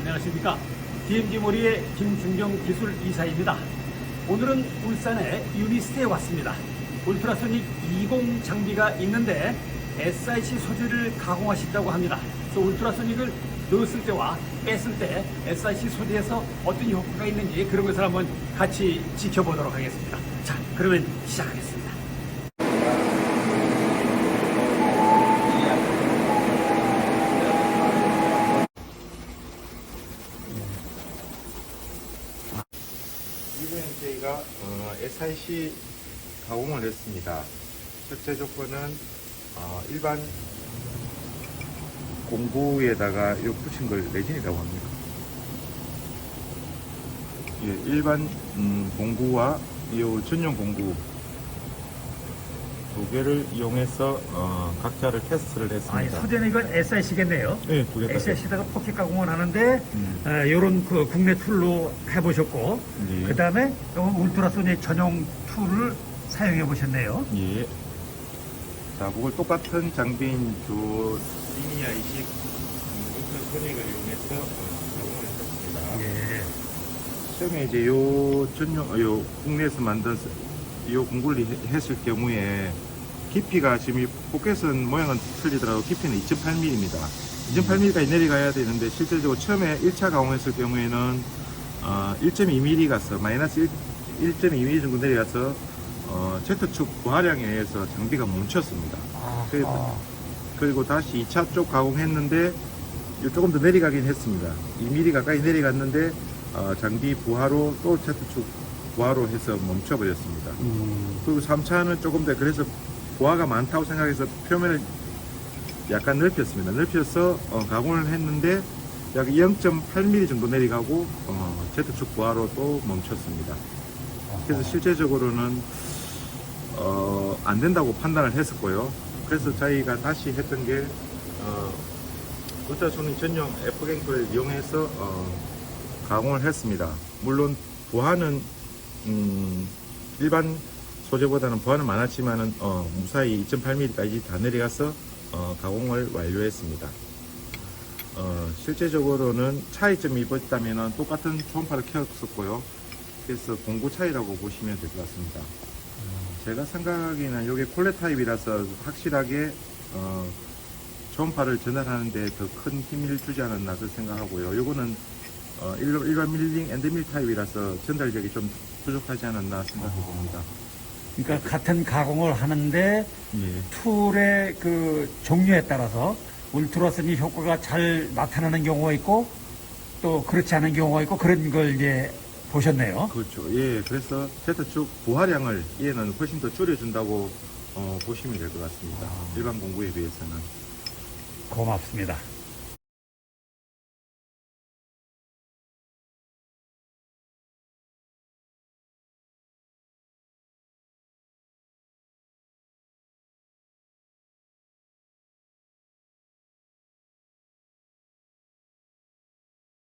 안녕하십니까. DMG몰이의 김준경 기술 이사입니다. 오늘은 울산의 유니스트에 왔습니다. 울트라소닉 20 장비가 있는데 SiC 소재를 가공하신다고 합니다. 그래서 울트라소닉을 넣었을 때와 뺐을 때 SiC 소재에서 어떤 효과가 있는지 그런 것을 한번 같이 지켜보도록 하겠습니다. 자, 그러면 시작하겠습니다. 이번에 저희가 SiC 가공을 했습니다. 첫째 조건은 일반 공구에다가 요 붙인 걸 레진이라고 합니다. 예, 일반 공구와 이 전용 공구 두 개를 이용해서 각자를 테스트를 했습니다. 소재는 이건 SiC겠네요. 네, 두 개 다. SiC에다가 포켓 가공을 하는데 이런 그 국내 툴로 해보셨고, 예. 그 다음에 울트라소닉 전용 툴을 사용해 보셨네요. 예. 자, 그걸 똑같은 장비인 리니아 20 울트라소닉을 이용해서 가공을 했습니다. 예. 처음에 이제 요 국내에서 만든 요 공구를 했을 경우에 깊이가 지금 이 포켓은 모양은 틀리더라도 깊이는 2.8mm입니다. 2.8mm까지 내려가야 되는데 실제적으로 처음에 1차 가공했을 경우에는 1.2mm 가서 마이너스 1.2mm 정도 내려가서 Z축 부하량에 의해서 장비가 멈췄습니다. 그리고 다시 2차 쪽 가공했는데 조금 더 내려가긴 했습니다. 2mm 가까이 내려갔는데 장비 부하로 또 Z축 부하로 해서 멈춰버렸습니다. 그리고 3차는 조금 더 그래서 부하가 많다고 생각해서 표면을 약간 넓혔습니다. 넓혀서 가공을 했는데 약 0.8mm 정도 내려가고 Z축 부하로 또 멈췄습니다. 그래서 실제적으로는 안 된다고 판단을 했었고요. 그래서 저희가 다시 했던 게 울트라소닉 전용 F갱크를 이용해서 가공을 했습니다. 물론 부하는 일반 소재보다는 부하는 많았지만은 무사히 2.8mm까지 다 내려가서 가공을 완료했습니다. 실제적으로는 차이점이 있다면은 똑같은 초음파를 켰었고요. 그래서 공구 차이라고 보시면 될 것 같습니다. 제가 생각하기에는 이게 콜렛 타입이라서 확실하게 초음파를 전달하는데 더 큰 힘을 주지 않았나 생각하고요. 요거는 일반 밀링 앤드밀 타입이라서 전달력이 좀 부족하지 않았나 생각해 봅니다. 그러니까 같은 가공을 하는데 예. 툴의 그 종류에 따라서 울트라소닉 효과가 잘 나타나는 경우가 있고 또 그렇지 않은 경우가 있고 그런 걸 이제 보셨네요. 그렇죠. 예. 그래서 Z축 부하량을 얘는 훨씬 더 줄여준다고 보시면 될 것 같습니다. 일반 공구에 비해서는. 고맙습니다.